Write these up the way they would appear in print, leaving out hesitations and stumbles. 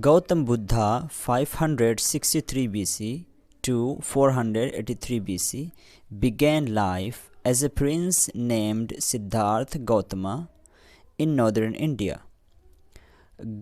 Gautam Buddha 563 BC to 483 BC began life as a prince named Siddhartha Gautama in northern India.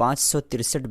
563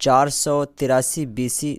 483 BC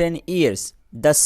10 years, 10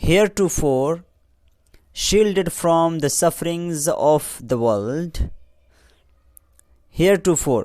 heretofore shielded from the sufferings of the world, heretofore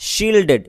shielded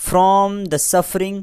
from the suffering,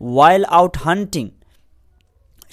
while out hunting,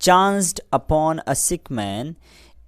chanced upon a sick man,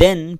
then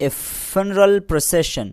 a funeral procession,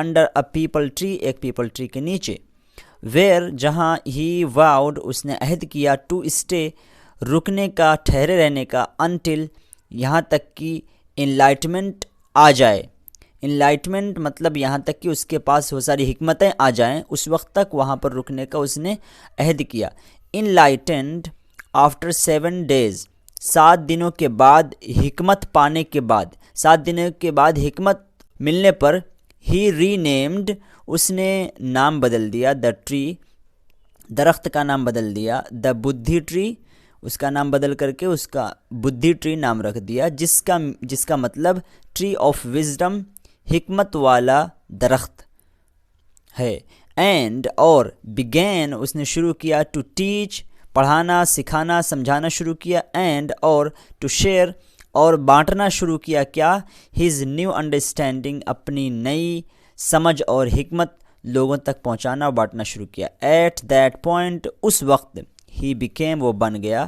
under a people tree, ایک people tree کے نیچے، where جہاں ہی واؤڈ اس نے عہد کیا، to stay رکنے کا، ٹھہرے رہنے کا، انٹل یہاں تک کہ انلائٹمنٹ آ جائے۔ انلائٹمنٹ مطلب یہاں تک کہ اس کے پاس وہ ساری حکمتیں آ جائیں، اس وقت تک وہاں پر رکنے کا اس نے عہد کیا۔ انلائٹنڈ آفٹر 7 days، 7 دنوں کے بعد، حکمت پانے کے بعد، 7 دنوں کے بعد حکمت ملنے پر، ہی ری نیمڈ اس نے نام بدل دیا، دا ٹری درخت کا نام بدل دیا، دا بدھی ٹری اس کا نام بدل کر کے اس کا بدھی ٹری نام رکھ دیا، جس کا مطلب ٹری آف وزڈم حکمت والا درخت ہے۔ اینڈ اور بگین اس نے شروع کیا، ٹو ٹیچ پڑھانا سکھانا سمجھانا شروع کیا، اینڈ اور ٹو شیئر اور بانٹنا شروع کیا، کیا ہز نیو انڈرسٹینڈنگ اپنی نئی سمجھ اور حکمت لوگوں تک پہنچانا اور بانٹنا شروع کیا۔ ایٹ دیٹ پوائنٹ اس وقت، ہی بیکیم وہ بن گیا،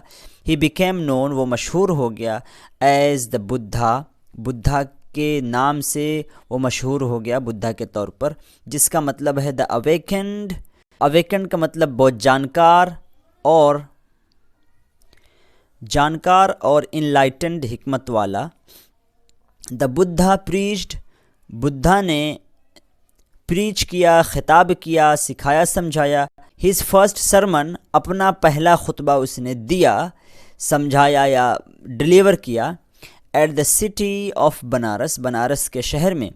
ہی بیکیم نون وہ مشہور ہو گیا، ایز دا بدھا بدھا کے نام سے وہ مشہور ہو گیا، بدھا کے طور پر، جس کا مطلب ہے دا اویکنڈ، اویکنڈ کا مطلب بہت جانکار اور انلائٹنڈ حکمت والا۔ دا بدھا پریچڈ بدھا نے پریچ کیا، خطاب کیا، سکھایا سمجھایا، ہز فرسٹ سرمن اپنا پہلا خطبہ اس نے دیا، سمجھایا یا ڈلیور کیا، at the city of Benares Benares کے شہر میں،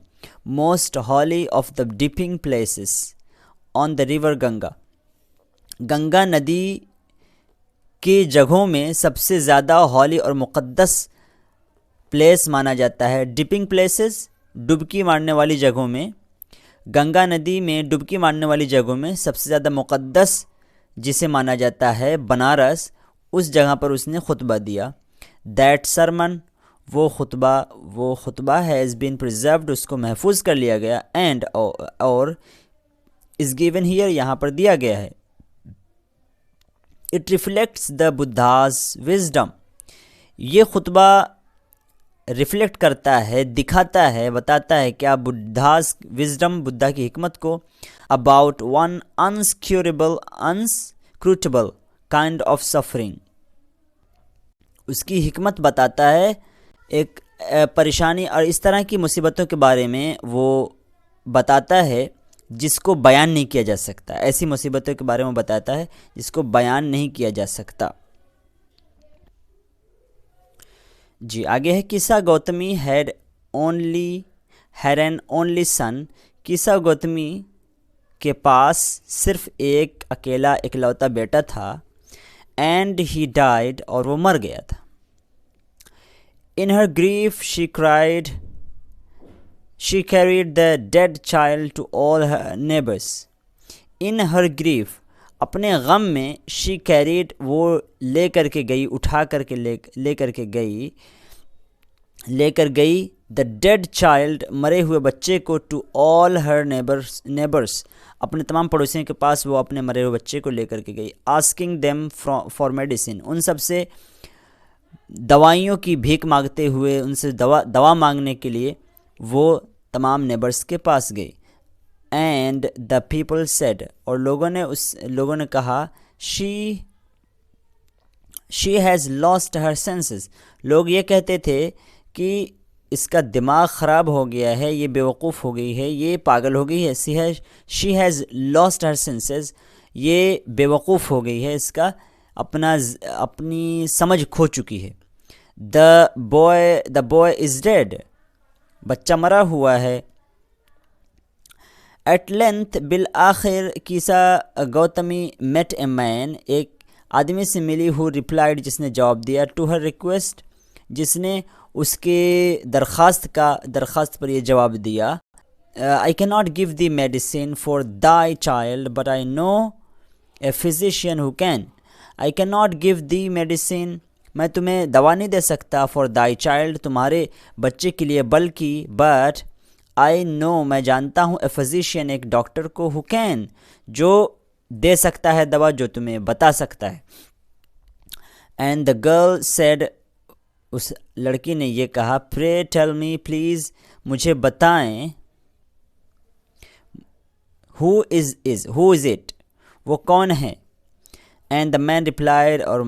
most holy of the dipping places on the river Ganga Ganga ندی کی جگہوں میں سب سے زیادہ ہولی اور مقدس پلیس مانا جاتا ہے۔ ڈپنگ پلیسز ڈبکی مارنے والی جگہوں میں، گنگا ندی میں ڈبکی مارنے والی جگہوں میں سب سے زیادہ مقدس جسے مانا جاتا ہے بنارس، اس جگہ پر اس نے خطبہ دیا۔ دیٹ سرمن وہ خطبہ ہیز بین پرزروڈ اس کو محفوظ کر لیا گیا، اینڈ اور از گیون ہیئر یہاں پر دیا گیا ہے۔ اٹ ریفلیکٹس دا بدھاز وزڈم یہ خطبہ ریفلیکٹ کرتا ہے، دکھاتا ہے، بتاتا ہے کیا بدھاز وزڈم بدھا کی حکمت کو، about one incurable kind of suffering اس کی حکمت بتاتا ہے، ایک پریشانی اور اس طرح کی مصیبتوں کے بارے میں وہ بتاتا ہے جس کو بیان نہیں کیا جا سکتا، ایسی مصیبتوں کے بارے میں بتاتا ہے جس کو بیان نہیں کیا جا سکتا۔ جی آگے ہے، کیسا Gautami had an only son, کیسا گوتمی کے پاس صرف ایک اکیلا اکلوتا بیٹا تھا، اینڈ ہی ڈائیڈ اور وہ مر گیا تھا۔ In her grief she carried the dead child to all her neighbors. In her grief اپنے غم میں she carried وہ لے کر کے گئی، اٹھا کر کے لے کر گئی the dead child مرے ہوئے بچے کو to all her neighbors اپنے تمام پڑوسیوں کے پاس وہ اپنے مرے ہوئے بچے کو لے کر کے گئی، asking them for medicine ان سب سے دوائیوں کی بھیک مانگتے ہوئے، ان سے دوا مانگنے کے لیے وہ تمام نیبرس کے پاس گئی۔ اینڈ دا پیپل سیڈ اور لوگوں نے کہا، she has lost her senses لوگ یہ کہتے تھے کہ اس کا دماغ خراب ہو گیا ہے، یہ بیوقوف ہو گئی ہے، یہ پاگل ہو گئی ہے۔ She has lost her senses یہ بیوقوف ہو گئی ہے، اس کا اپنی سمجھ کھو چکی ہے۔ دا بوائے از ڈیڈ بچہ مرا ہوا ہے۔ ایٹ لینتھ بالآخر کیسا گوتمی میٹ اے مین ایک آدمی سے ملی، ہو ریپلائڈ جس نے جواب دیا، ٹو ہر ریکویسٹ جس نے اس کے درخواست پر یہ جواب دیا، I can not give the medicine for thy child but I know a physician who can. I can not give the medicine میں تمہیں دوا نہیں دے سکتا، فار دائی چائلڈ تمہارے بچے کے لیے، بلکہ بٹ آئی نو میں جانتا ہوں، اے فزیشین ایک ڈاکٹر کو، ہو کین جو دے سکتا ہے دوا، جو تمہیں بتا سکتا ہے۔ اینڈ دا گرل سیڈ اس لڑکی نے یہ کہا، پرے ٹیل می پلیز مجھے بتائیں، who is it, وہ کون ہے. And the man replied, اور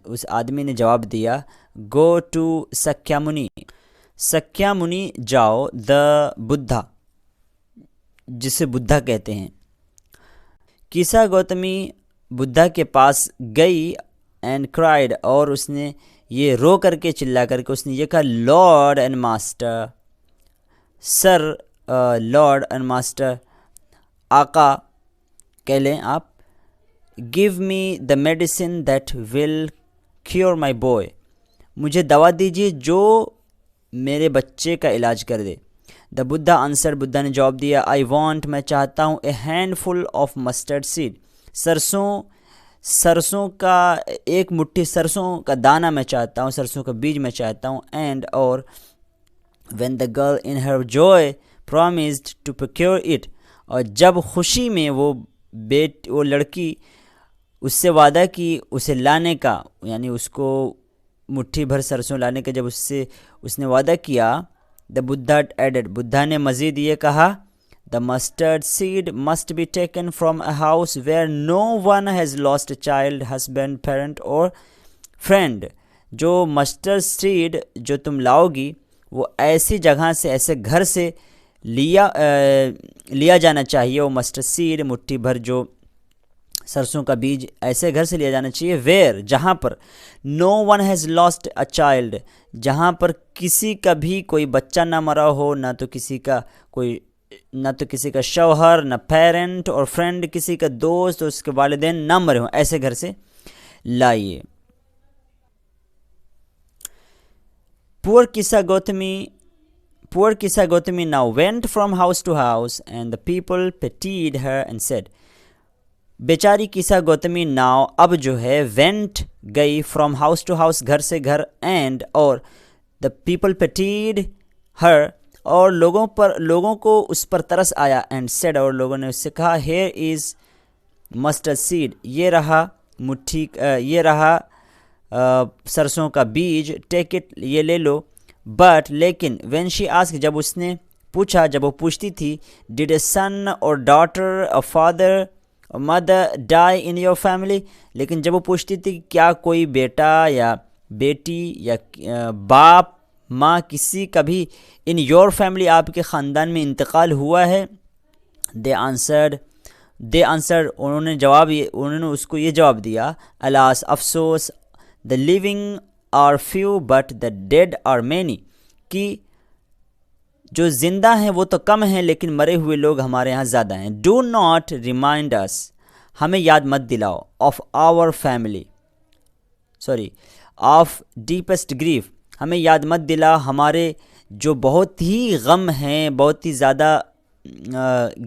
اس آدمی نے جواب دیا, go to سکیامونی, سکیامونی جاؤ, the بدھا, جسے بدھا کہتے ہیں. کیسا گوتمی بدھا کے پاس گئی and cried, اور اس نے یہ رو کر کے چلا کر کے اس نے یہ کہا, lord and master, sir, lord and master, آقا کہہ لیں آپ, give me the medicine that will cure my boy, مجھے دوا دیجیے جو میرے بچے کا علاج کر دے. The Buddha answered, بدھا نے جواب دیا, I want, میں چاہتا ہوں, a handful of mustard seed, سرسوں کا ایک مٹھی سرسوں کا دانہ میں چاہتا ہوں, سرسوں کا بیج میں چاہتا ہوں. And اور when the girl in her joy promised to procure it, اور جب خوشی میں وہ لڑکی اس سے وعدہ کی اسے لانے کا, یعنی اس کو مٹھی بھر سرسوں لانے کا جب اس نے وعدہ کیا, the Buddha added, بدھا نے مزید یہ کہا, the mustard seed must be taken from a house where no one has lost a child, husband, parent or friend. جو mustard seed جو تم لاؤ گی وہ ایسی جگہ سے, ایسے گھر سے لیا جانا چاہیے. وہ mustard seed مٹھی بھر جو سرسوں کا بیج ایسے گھر سے لیا جانا چاہیے, where, جہاں پر, no one has lost a child, جہاں پر کسی کا بھی کوئی بچہ نہ مرا ہو, نہ تو کسی کا شوہر, نہ پیرنٹ اور فرینڈ, کسی کا دوست اور اس کے والدین نہ مرے ہوں, ایسے گھر سے لائیے. Poor Kisa Gautami now went from house to house, and the people pitied her and said, بیچاری کیسا گوتمی ناؤ اب جو ہے went گئی from house to house, گھر سے گھر, and اور the people pitied her, اور لوگوں کو اس پر ترس آیا, and said, اور لوگوں نے اس سے کہا, here is mustard seed, یہ رہا سرسوں کا بیج, take it, یہ لے لو. but لیکن when she asked, جب اس نے پوچھا, جب وہ پوچھتی تھی, did a son or daughter, a father, mother die in your family, لیکن جب وہ پوچھتی تھی کیا کوئی بیٹا یا بیٹی یا باپ ماں کسی کا بھی in your family, آپ کے خاندان میں انتقال ہوا ہے, they answered, انہوں نے اس کو یہ جواب دیا, alas, افسوس, the living are few but the dead are many, کہ جو زندہ ہیں وہ تو کم ہیں لیکن مرے ہوئے لوگ ہمارے ہاں زیادہ ہیں. do not remind us, ہمیں یاد مت دلاؤ, of deepest grief, ہمیں یاد مت دلا ہمارے جو بہت ہی غم ہیں, بہت ہی زیادہ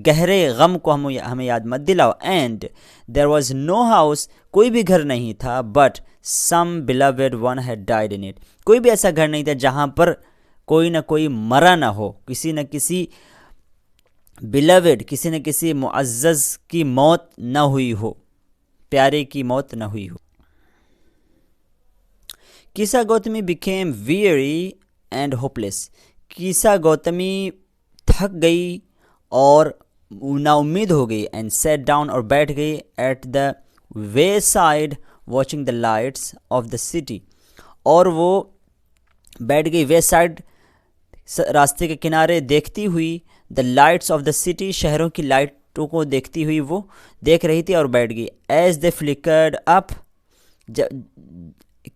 گہرے غم کو ہمیں یاد مت دلاؤ. and there was no house, کوئی بھی گھر نہیں تھا, but some beloved one had died in it, کوئی بھی ایسا گھر نہیں تھا جہاں پر کوئی نہ کوئی مرا نہ ہو, کسی نہ کسی beloved, کسی نہ کسی معزز کی موت نہ ہوئی ہو, پیارے کی موت نہ ہوئی ہو. کیسا Gautami became weary and hopeless, کیسا گوتمی تھک گئی اور نا امید ہو گئی, and sat down, اور بیٹھ گئی, at the wayside watching the lights of the city, اور وہ بیٹھ گئی wayside, راستے کے کنارے, دیکھتی ہوئی the lights of the city, شہروں کی لائٹوں کو دیکھتی ہوئی وہ دیکھ رہی تھی اور بیٹھ گئی. as they flickered up,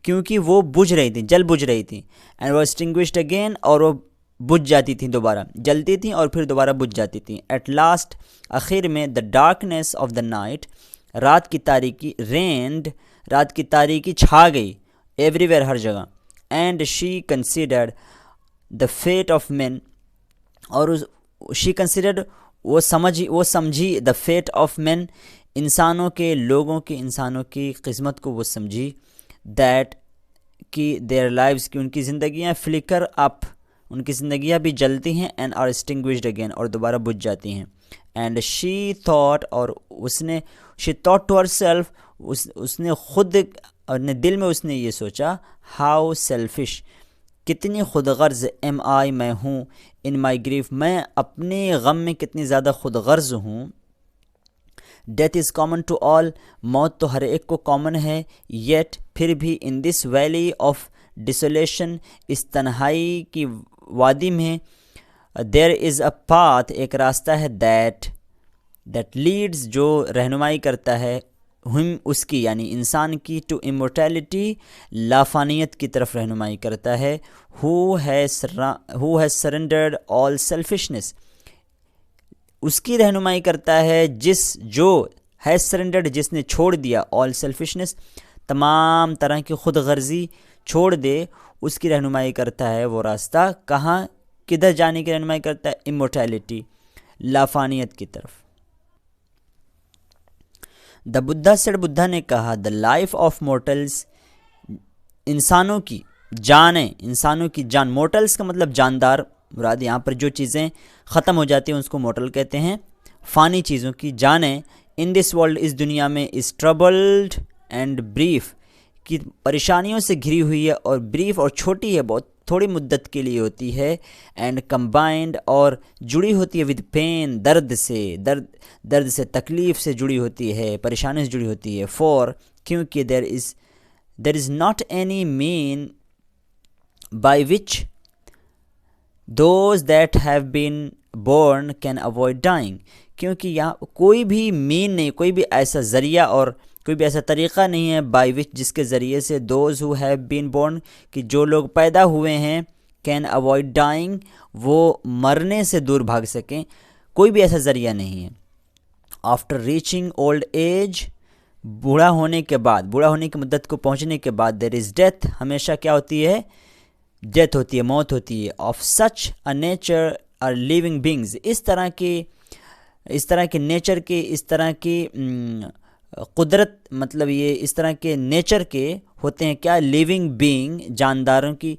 کیونکہ وہ بجھ رہی تھیں, جل بجھ رہی تھیں, and were extinguished again, اور وہ بجھ جاتی تھیں, دوبارہ جلتی تھیں اور پھر دوبارہ بجھ جاتی تھیں. at last, آخر میں, the darkness of the night, رات کی تاریکی, reigned, رات کی تاریکی چھا گئی, everywhere, ہر جگہ. and she considered the fate of men, اور she considered, وہ سمجھی the fate of men, انسانوں کی قسمت کو وہ سمجھی, that کہ their lives, کہ ان کی زندگیاں flicker up, ان کی زندگیاں بھی جلتی ہیں, and are extinguished again, اور دوبارہ بجھ جاتی ہیں. and she thought, اور she thought to herself, اس نے خود اپنے دل میں اس نے یہ سوچا, how selfish, کتنی خود غرض am I, میں ہوں, in my grief, میں اپنے غم میں کتنی زیادہ خود غرض ہوں, death is common to all, موت تو ہر ایک کو کامن ہے، یٹ پھر بھی ان دس ویلی آف ڈیسولیشن، اس تنہائی کی وادی میں، دیر از اے پاتھ، ایک راستہ ہے، دیٹ لیڈز، جو رہنمائی کرتا ہے، ہم اس کی یعنی انسان کی، ٹو امورٹیلٹی، لافانیت کی طرف رہنمائی کرتا ہے، ہو ہیز سرنڈرڈ آل سیلفشنس، اس کی رہنمائی کرتا ہے جو ہیز سرنڈرڈ، جس نے چھوڑ دیا، آل سیلفشنس، تمام طرح کی خود غرضی چھوڑ دے، اس کی رہنمائی کرتا ہے وہ راستہ، کہاں، کدھر جانے کی رہنمائی کرتا ہے، امورٹیلٹی، لافانیت کی طرف۔ دا بدھا سیڈ، بدھا نے کہا، دا لائف آف مورٹلز، انسانوں کی جانیں، انسانوں کی جان، مورٹلز کا مطلب جاندار مراد، یہاں پر جو چیزیں ختم ہو جاتی ہیں اس کو مورٹل کہتے ہیں، فانی چیزوں کی جانیں، ان دس ورلڈ، اس دنیا میں، از ٹربلڈ اینڈ بریف، کی پریشانیوں سے گھری ہوئی ہے، اور بریف اور چھوٹی ہے، بہت تھوڑی مدت کے لیے ہوتی ہے، اینڈ کمبائنڈ، اور جڑی ہوتی ہے، ود پین، درد سے، تکلیف سے جڑی ہوتی ہے، پریشانی سے جڑی ہوتی ہے، فور، کیونکہ there is not any man by which those that have been born can avoid dying, کیونکہ یہاں کوئی بھی مین نہیں، کوئی بھی ایسا ذریعہ اور کوئی بھی ایسا طریقہ نہیں ہے، بائی وچ، جس کے ذریعے سے، those who have been born, کہ جو لوگ پیدا ہوئے ہیں، کین اوائڈ ڈائنگ، وہ مرنے سے دور بھاگ سکیں، کوئی بھی ایسا ذریعہ نہیں ہے۔ آفٹر ریچنگ اولڈ ایج، بوڑھا ہونے کے بعد، بوڑھا ہونے کی مدت کو پہنچنے کے بعد، دیر از ڈیتھ، ہمیشہ کیا ہوتی ہے، ڈیتھ ہوتی ہے، موت ہوتی ہے، of such a nature are living beings, اس طرح کے نیچر کے، اس طرح کی قدرت، مطلب یہ اس طرح کے نیچر کے ہوتے ہیں، کیا، لیونگ بینگ، جانداروں کی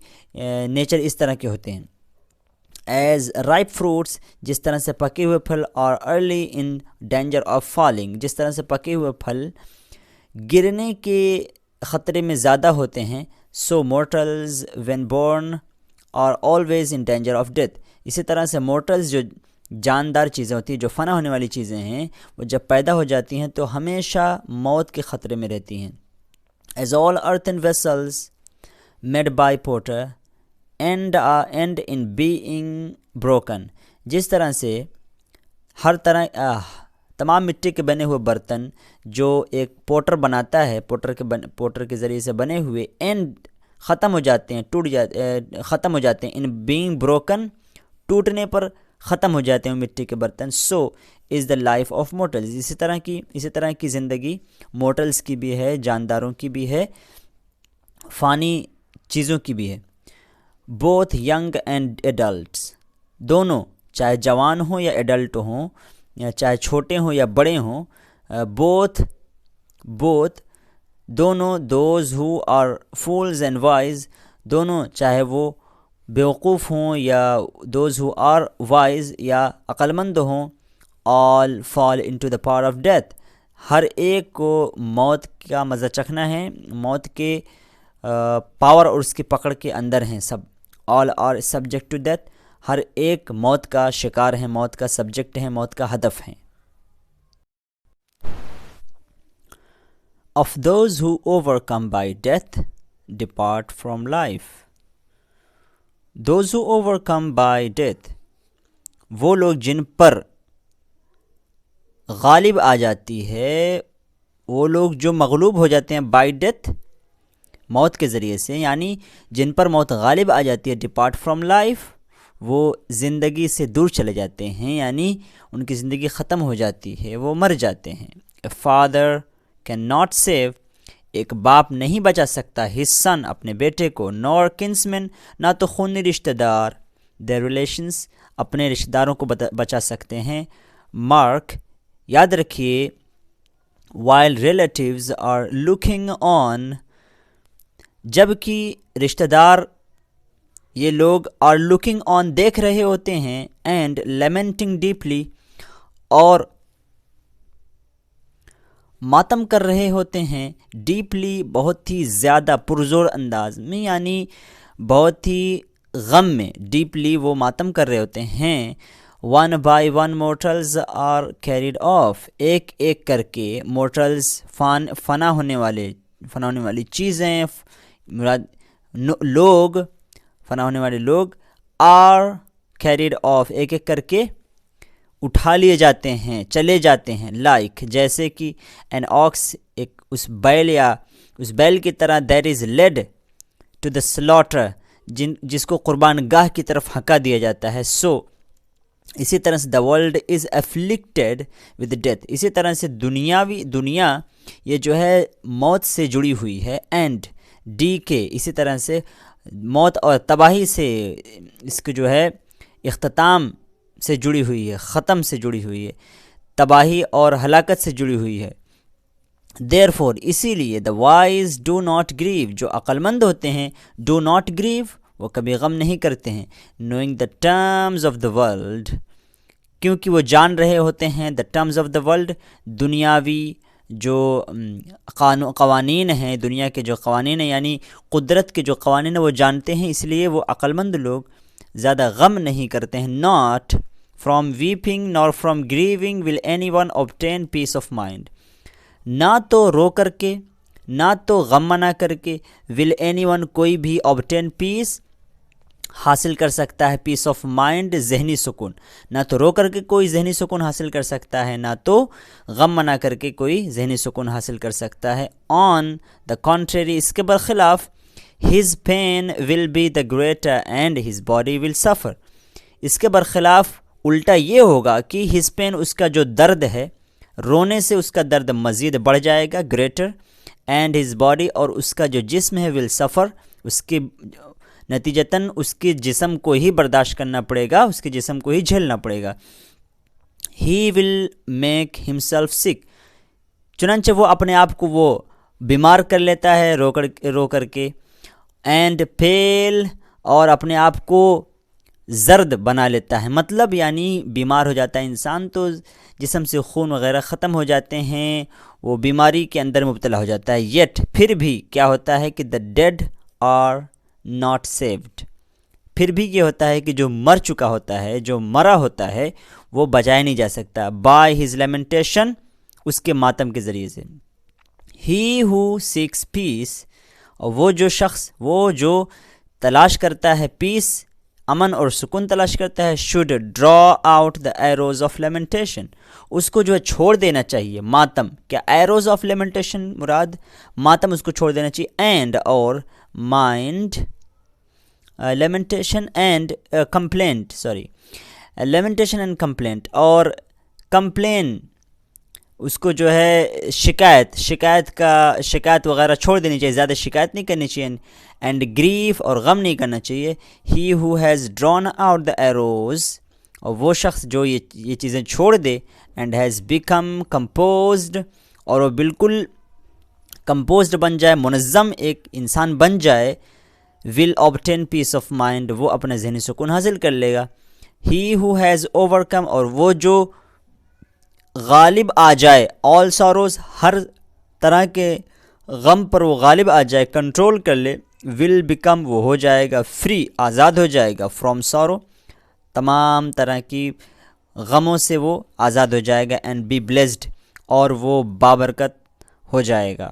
نیچر اس طرح کے ہوتے ہیں، ایز رائپ فروٹس، جس طرح سے پکے ہوئے پھل، اور early in danger of falling, جس طرح سے پکے ہوئے پھل گرنے کے خطرے میں زیادہ ہوتے ہیں، so mortals when born are always in danger of death, اسی طرح سے مورٹلز، جو جاندار چیزیں ہوتی ہیں، جو فنا ہونے والی چیزیں ہیں، وہ جب پیدا ہو جاتی ہیں تو ہمیشہ موت کے خطرے میں رہتی ہیں، as all earthen vessels made by Potter and in being broken, جس طرح سے ہر طرح تمام مٹی کے بنے ہوئے برتن جو ایک پوٹر بناتا ہے، پوٹر کے ذریعے سے بنے ہوئے، اینڈ ختم ہو جاتے ہیں، ختم ہو جاتے ہیں، ان بینگ بروکن، ٹوٹنے پر ختم ہو جاتے ہیں مٹی کے برتن، سو از دا لائف آف مورٹلز، اسی طرح کی زندگی مورٹلز کی بھی ہے، جانداروں کی بھی ہے، فانی چیزوں کی بھی ہے، بوتھ ینگ اینڈ ایڈلٹس، دونوں، چاہے جوان ہوں یا ایڈلٹ ہوں، یا چاہے چھوٹے ہوں یا بڑے ہوں، بوتھ دونوں، those who are fools and wise, دونوں، چاہے وہ بیوقوف ہوں یا دوز ہو آر وائز یا عقل مند ہوں، all fall into the power of death, ہر ایک کو موت کا مزہ چکھنا ہے، موت کے پاور اور اس کی پکڑ کے اندر ہیں سب، آل آر سبجیکٹ ٹو ڈیتھ، ہر ایک موت کا شکار ہے، موت کا سبجیکٹ ہے، موت کا ہدف ہے۔ Of those who overcome by death depart from life. Those who overcome by death، وہ لوگ جن پر غالب آ جاتی ہے، وہ لوگ جو مغلوب ہو جاتے ہیں بائی ڈیتھ، موت کے ذریعے سے، یعنی جن پر موت غالب آ جاتی ہے، ڈپارٹ فرام لائف، وہ زندگی سے دور چلے جاتے ہیں، یعنی ان کی زندگی ختم ہو جاتی ہے، وہ مر جاتے ہیں۔ A father cannot save، ایک باپ نہیں بچا سکتا، his son، اپنے بیٹے کو، nor kinsmen، نہ تو خونی رشتہ دار، their relations، اپنے رشتہ داروں کو بچا سکتے ہیں۔ مارک، یاد رکھیے، while relatives are looking on، جبکہ رشتہ دار یہ لوگ are looking on، دیکھ رہے ہوتے ہیں، and lamenting deeply، اور ماتم کر رہے ہوتے ہیں، ڈیپلی، بہت ہی زیادہ پرزور انداز میں، یعنی بہت ہی غم میں، ڈیپلی وہ ماتم کر رہے ہوتے ہیں، one by one mortals are carried off, ایک ایک کر کے mortals فنا ہونے والی چیزیں، مراد لوگ، فنا ہونے والے لوگ، آر carried آف، ایک ایک کر کے اٹھا لیے جاتے ہیں، چلے جاتے ہیں، لائک جیسے کہ این آکس، ایک اس بیل یا اس بیل کی طرح، that is led to the slaughter, جس کو قربان گاہ کی طرف ہکا دیا جاتا ہے. سو اسی طرح سے the world is افلکٹیڈ with death, اسی طرح سے دنیا یہ جو ہے موت سے جڑی ہوئی ہے، اینڈ ڈی کے، اسی طرح سے موت اور تباہی سے، اس کے جو ہے اختتام سے جڑی ہوئی ہے، ختم سے جڑی ہوئی ہے، تباہی اور ہلاکت سے جڑی ہوئی ہے. Therefore، اسی لیے the wise do not grieve، جو عقل مند ہوتے ہیں do not grieve، وہ کبھی غم نہیں کرتے ہیں، knowing the terms of the world، کیونکہ وہ جان رہے ہوتے ہیں the terms of the world، دنیاوی جو قوانین ہیں، دنیا کے جو قوانین ہیں، یعنی قدرت کے جو قوانین ہیں وہ جانتے ہیں، اس لیے وہ عقل مند لوگ زیادہ غم نہیں کرتے ہیں. not from weeping nor from grieving will anyone obtain peace of mind، نہ تو رو کر کے نہ تو غم منا کر کے will anyone، کوئی بھی obtain peace، حاصل کر سکتا ہے پیس آف مائنڈ، ذہنی سکون، نہ تو رو کر کے کوئی ذہنی سکون حاصل کر سکتا ہے، نہ تو غم منا کر کے کوئی ذہنی سکون حاصل کر سکتا ہے. آن دا contrary، اس کے برخلاف his pain will be the greater and his body will suffer، اس کے برخلاف الٹا یہ ہوگا کہ his pain، اس کا جو درد ہے، رونے سے اس کا درد مزید بڑھ جائے گا، گریٹر، اینڈ his body، اور اس کا جو جسم ہے will suffer، اس کی نتیجتاً اس کے جسم کو ہی برداشت کرنا پڑے گا، اس کے جسم کو ہی جھیلنا پڑے گا. he will make himself sick، چنانچہ وہ اپنے آپ کو وہ بیمار کر لیتا ہے رو کر کے، اینڈ pale، اور اپنے آپ کو زرد بنا لیتا ہے، مطلب یعنی بیمار ہو جاتا ہے انسان تو جسم سے خون وغیرہ ختم ہو جاتے ہیں، وہ بیماری کے اندر مبتلا ہو جاتا ہے. یٹ، پھر بھی کیا ہوتا ہے کہ the dead are not saved، پھر بھی یہ ہوتا ہے کہ جو مر چکا ہوتا ہے، جو مرا ہوتا ہے، وہ بچایا نہیں جا سکتا. by his lamentation، اس کے ماتم کے ذریعے سے. he who seeks peace، اور وہ جو تلاش کرتا ہے پیس، امن اور سکون تلاش کرتا ہے، should draw out the arrows of lamentation، اس کو جو ہے چھوڑ دینا چاہیے ماتم. کیا arrows of lamentation مراد ماتم، اس کو چھوڑ دینا چاہیے. and اور mind lamentation and complaint، lamentation and complaint، اور complain، اس کو جو ہے شکایت وغیرہ چھوڑ دینی چاہیے، زیادہ شکایت نہیں کرنی چاہیے. اینڈ گریف، اور غم نہیں کرنا چاہیے. he who has drawn out the arrows، اور وہ شخص جو یہ چیزیں چھوڑ دے، and has become composed، اور وہ بالکل composed بن جائے، منظم ایک انسان بن جائے، will obtain peace of mind، وہ اپنا ذہنی سکون حاصل کر لے گا. he who has overcome، اور وہ جو غالب آ جائے، all sorrows، ہر طرح کے غم پر وہ غالب آ جائے، کنٹرول کر لے، will become، وہ ہو جائے گا free، آزاد ہو جائے گا، from sorrow، تمام طرح کی غموں سے وہ آزاد ہو جائے گا، and be blessed، اور وہ بابرکت ہو جائے گا.